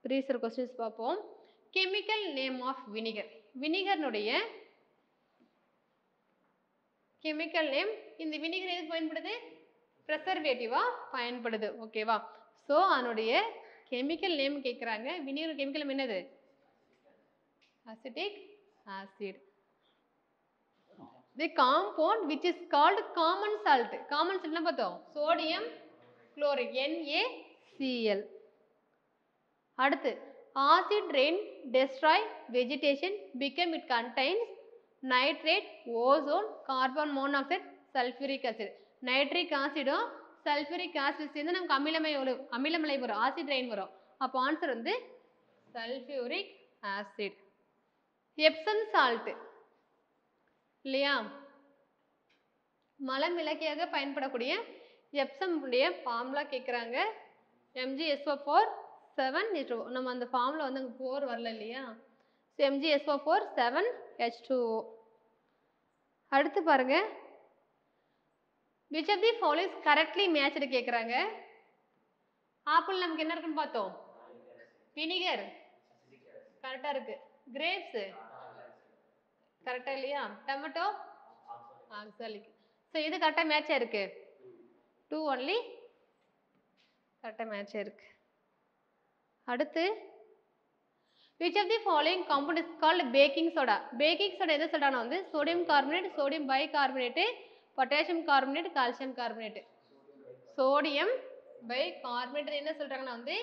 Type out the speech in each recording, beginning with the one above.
Previous questions பார்ப்போம். Chemical name of vinegar. வினிகர்னுடைய chemical name. இந்த வினிகர் எதுக்கு பயன்படுது? ப்ரெசர்வேட்டிவா பயன்படுது. ஓகேவா? ஸோ அதனுடைய கெமிக்கல் நேம் கேட்குறாங்க. வினிகர் கெமிக்கல் நேம் என்னது? Acetic acid. The compound which is called common salt. Common salt என்ன பார்த்தோம்? Sodium chloride NaCl. அடுத்து acid rain destroy vegetation become it contains nitrate, ozone, carbon monoxide, sulfuric acid. Nitric ஆசிடும் sulfuric acid சேர்ந்து நமக்கு அமிலமலை வரும், acid rain வரும். அப்போ answer வந்து சல்ஃபூரிக் ஆசிட். எப்சம் சால்ட் இல்லையா? மலமிளக்கியாக பயன்படக்கூடிய எப்சம் உடைய ஃபார்முலா கேட்குறாங்க. MgSO4 7H2O. நம்ம அந்த ஃபார்முலா வந்து அங்கே 4 வரல இல்லையா? So MgSO4 7H2O. அடுத்து பாருங்க, which of the following is correctly matched கேட்குறாங்க. ஆப்பிள் நமக்கு என்ன இருக்குன்னு பார்த்தோம்? வினிகர் கரெக்டாக இருக்கு. கிரேப்ஸ் கரெக்டாக இல்லையா? Tomato oxalic. ஸோ இது கரெக்டாக மேட்சாக இருக்கு. 2 ஒன்லி கரெக்டாக மேட்சாக இருக்கு. அடுத்து which of the following compound is called baking soda? Baking soda எதை சொல்றாங்க வந்து sodium carbonate, sodium bicarbonate, potassium carbonate, calcium carbonate. Sodium bicarbonate என்ன சொல்றாங்கன்னா வந்து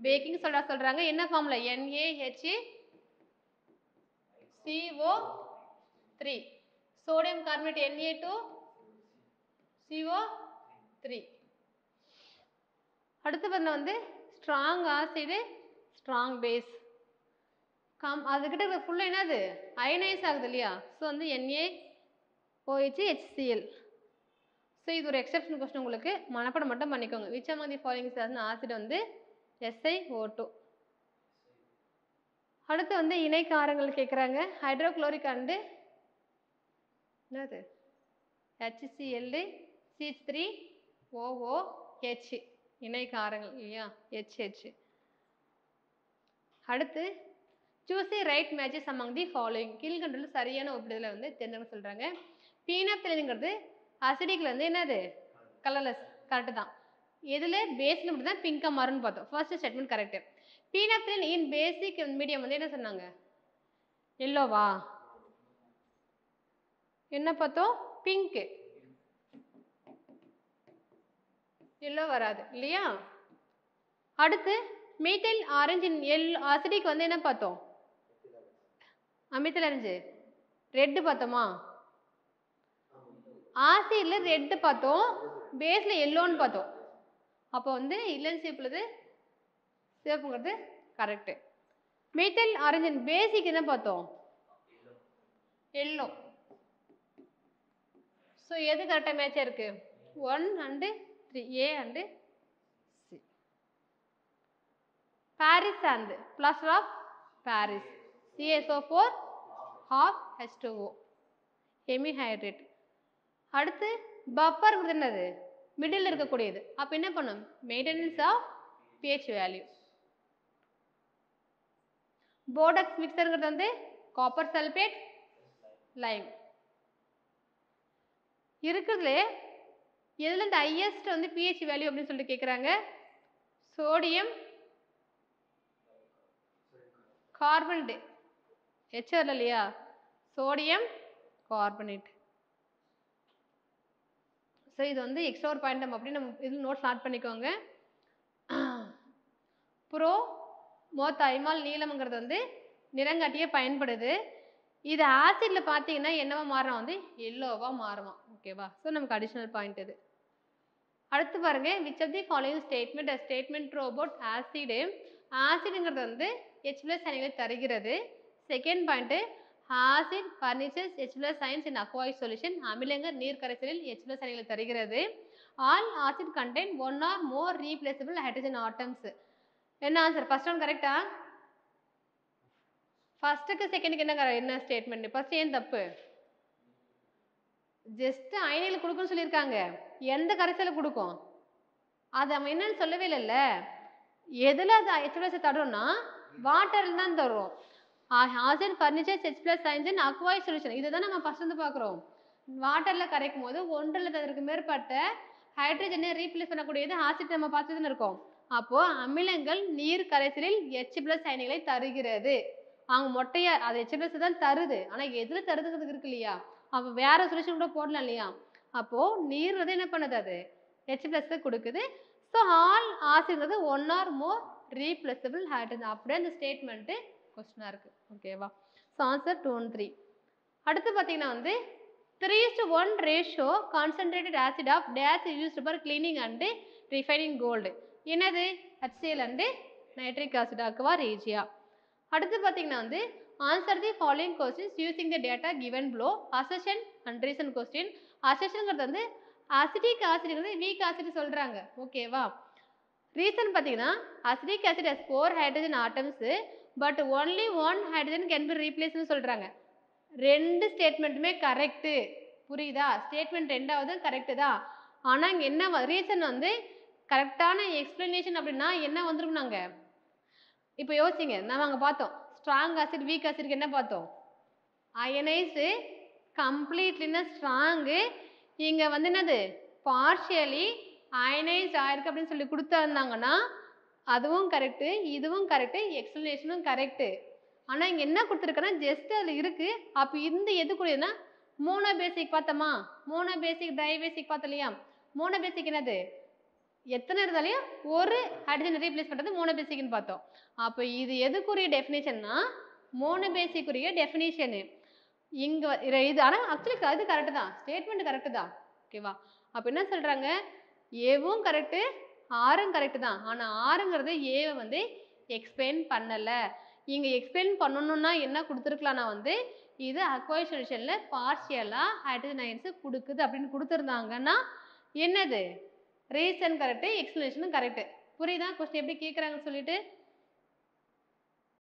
பேக்கிங் சோடா சொல்றாங்க. என்ன formula? NaHCO3. Sodium carbonate Na2CO3. அடுத்து வந்து ஸ்ட்ராங் ஆசிடு, ஸ்ட்ராங் பேஸ். அதுக்கிட்ட ஃபுல்லாக என்னது அயனைஸ் ஆகுது இல்லையா? ஸோ வந்து NaOH HCl. ஸோ இது ஒரு எக்ஸப்ஷன் கொஸ்டின், உங்களுக்கு மனப்படம் மட்டும் பண்ணிக்கோங்க. Which among the following acid வந்து SiO2. அடுத்து வந்து இணை காரங்கள் கேட்குறாங்க. ஹைட்ரோக்ளோரிக் அண்டு என்னது HCl CH3OOH இணை காரங்கள் இல்லையா? HH. அடுத்து choose the right matches among the following. கீழ்கண்டல சரியான ஒப்பிடுதலை வந்து தெரிஞ்சவங்க சொல்றாங்க. பீனாப்தலின்ங்கிறது அசிடிக்ல வந்து என்னது கலர்லெஸ், கரெக்டு தான். எதுல பேஸ்ல மட்டும் தான் பிங்கா மாறும்னு பார்த்தோம். First statement correct. Phenolphthalein in basic medium வந்து என்ன சொன்னாங்க? எல்லோவா? என்ன பார்த்தோம்? பிங்க். எல்லோ வராது இல்லையா? அடுத்து மீத்தைல் ஆரஞ்சின் அசிடிக் வந்து என்ன பார்த்தோம்? அமித்தில் ஆரஞ்சு ரெட்டு பார்த்தோமா? ஆசிட்ல ரெட்டு பார்த்தோம், பேஸ்ல எல்லோன்னு பார்த்தோம். அப்போ வந்து இல்லன் சிவப்புலது சிவப்புங்கிறது கரெக்டு. மீத்தைல் ஆரஞ்சின் பேசிக் என்ன பார்த்தோம்? எல்லோ. ஸோ எது கரெக்டாக மேட்சாக இருக்கு? 1 and 3, A and C. Paris and plaster of Paris, CaSO4 half H2O, hemihydrate. அடுத்து பஃபர்ங்கிறது என்னது? மிடில் இருக்கக்கூடியது. அப்போ என்ன பண்ணும்? Maintenance of pH value. Bordeaux மிக்சருங்கிறது வந்து காப்பர் சல்பேட், லைம். இருக்கிறதுலே எதுல இந்த ஹையஸ்ட் வந்து pH வேல்யூ அப்படின்னு சொல்லிட்டு கேட்குறாங்க. சோடியம் கார்பனேட் HCl இல்லையா? Sodium carbonate. ஸோ இது வந்து எக்ஸ்ட்ரா ஒரு பாயிண்ட் நம்ம அப்படின்னு நம்ம இது நோட் ஸ்டார்ட் பண்ணிக்கோங்க. ப்ரோ மோத்தைமால் நீளம்ங்கிறது வந்து நிறங்காட்டியே பயன்படுது. இது ஆசிட்ல பார்த்தீங்கன்னா என்னவா மாறும்? வந்து எல்லோவா மாறுமா? ஓகேவா? ஸோ நமக்கு அடிஷ்னல் பாயிண்ட் இது. அடுத்து பாருங்க, which of the following statement a statement true about acid. ஆசிடுங்கிறது வந்து H+ அயனிகளை தருகிறது. Second point, acid furnishes H+ ions in aqueous solution. அமிலங்கள் நீர் கரைசலில் H+ அயனிகளை தருகிறது. All acid contain 1 or more replaceable hydrogen atoms. என்ன ஆன்சர்? ஃபர்ஸ்ட் ஒன் கரெக்டா? ஃபர்ஸ்ட்டுக்கு செகண்டுக்கு என்ன ஸ்டேட்மெண்ட்? ஃபர்ஸ்ட் ஏன் தப்பு? ஜஸ்ட் அயனிகள் கொடுக்குன்னு சொல்லியிருக்காங்க. எந்த கரைசலை கொடுக்கும்? அது அவன் என்னன்னு சொல்லவே இல்லைல்ல. எதில் அது H+ தரும்னா வாட்டரில் தான் தரும். ஆசிட் ஃபர்னிச்சர்ஸ் H+ இன் அக்வாய்ஸ் சொல்யூஷன் இதை தான் நம்ம ஃபர்ஸ்ட் பார்க்குறோம். வாட்டரில் கரைக்கும் போது ஒன்றில் அதற்கு மேற்பட்ட ஹைட்ரஜனை ரீப்ளேஸ் பண்ணக்கூடியது ஆசிட் நம்ம பார்த்துன்னு இருக்கோம். அப்போ அமிலங்கள் நீர் கரைசலில் H+ அயனிகளை தருகிறது. அவங்க மொட்டையா அது H+ தான் தருது. ஆனால் எதில் தருதுங்கிறது இருக்கு இல்லையா, அப்போ வேற சொல்யூஷன் கூட போடலாம் இல்லையா. அப்போ நீர் வந்து என்ன பண்ணுது, அது H+ கொடுக்குது. ஸோ ஆல் ஆசிட்ங்கிறது 1 or more ரீப்ளேசபிள் ஹைட்ரஜன். அப்படியே அந்த ஸ்டேட்மெண்ட்டு கொஸ்டினாக இருக்குது. ஓகேவா. So answer 2 and 3. அடுத்து பார்த்தீங்கன்னா வந்து 3:1 ratio concentrated acid of these used for cleaning and refining gold. என்னது HCl and nitric acid aqua regia. அடுத்து பார்த்தீங்கன்னா வந்து answer the following questions using the data given below. Assertion and reason question. அசெஷனுங்கிறது வந்து acetic ஆசிட்ங்கிறது weak acid சொல்கிறாங்க. ஓகேவா. Reason பார்த்தீங்கன்னா acetic acid has 4 hydrogen atoms but only 1 hydrogen can be ரீப்ளேஸ்னு சொல்கிறாங்க. ரெண்டு ஸ்டேட்மெண்ட்டுமே கரெக்டு. புரியுதா. ஸ்டேட்மெண்ட் ரெண்டாவது கரெக்டு தான். ஆனால் இங்கே என்ன ரீசன் வந்து கரெக்டான எக்ஸ்பிளனேஷன் அப்படின்னா என்ன வந்துடும். நாங்கள் இப்போ யோசிங்க, நம்ம அங்கே பார்த்தோம் ஸ்ட்ராங் ஆசிட் வீக் ஆசிட்க்கு என்ன பார்த்தோம், அயனைஸ்டு கம்ப்ளீட்லினா ஸ்ட்ராங்கு, இங்கே வந்து என்னது பார்ஷியலி அயனைஸ்ட் ஆயிருக்கு அப்படின்னு சொல்லி கொடுத்துருந்தாங்கன்னா அதுவும் கரெக்டு, இதுவும் கரெக்டு, எக்ஸ்பிளனேஷனும் கரெக்டு. ஆனால் இங்கே என்ன கொடுத்துருக்கேன்னா ஜஸ்ட் அதில் இருக்குது. அப்போ இந்த எது கூடனா மோனோ பேசிக் பார்த்தோமா, மோனோ பேசிக் டைபேசிக் பார்த்தோம் இல்லையா. மோனோ பேசிக் என்னது எத்தனை இருந்தாலையும் ஒரு ஹைட்ரஜன் ரீப்ளேஸ் பண்ணுறது மோனோ பேசிக்னு பார்த்தோம். அப்போ இது எதுக்குரிய டெஃபினேஷன்னா மோனோ பேசிக்குரிய டெஃபினேஷனு இங்கே இது. ஆனால் ஆக்சுவலி அது கரெக்டு தான், ஸ்டேட்மெண்ட் கரெக்டு தான். ஓகேவா. அப்போ என்ன சொல்கிறாங்க, ஏவும் கரெக்டு ஆரும் கரெக்டு தான். ஆனால் ஆறுங்கிறது ஏவை வந்து எக்ஸ்பிளைன் பண்ணலை. இங்கே எக்ஸ்பிளைன் பண்ணணும்னா என்ன கொடுத்துருக்கலாம்னா வந்து இது அக்வயர்ட் சொல்யூஷனில் பார்ஷியலாக ஹைட்ரஜன் அயன்ஸு கொடுக்குது அப்படின்னு கொடுத்துருந்தாங்கன்னா என்னது ரீசன் கரெக்டு, எக்ஸ்பிளனேஷனும் கரெக்டு. புரியுதா கொஸ்டின் எப்படி கேட்குறாங்கன்னு சொல்லிட்டு.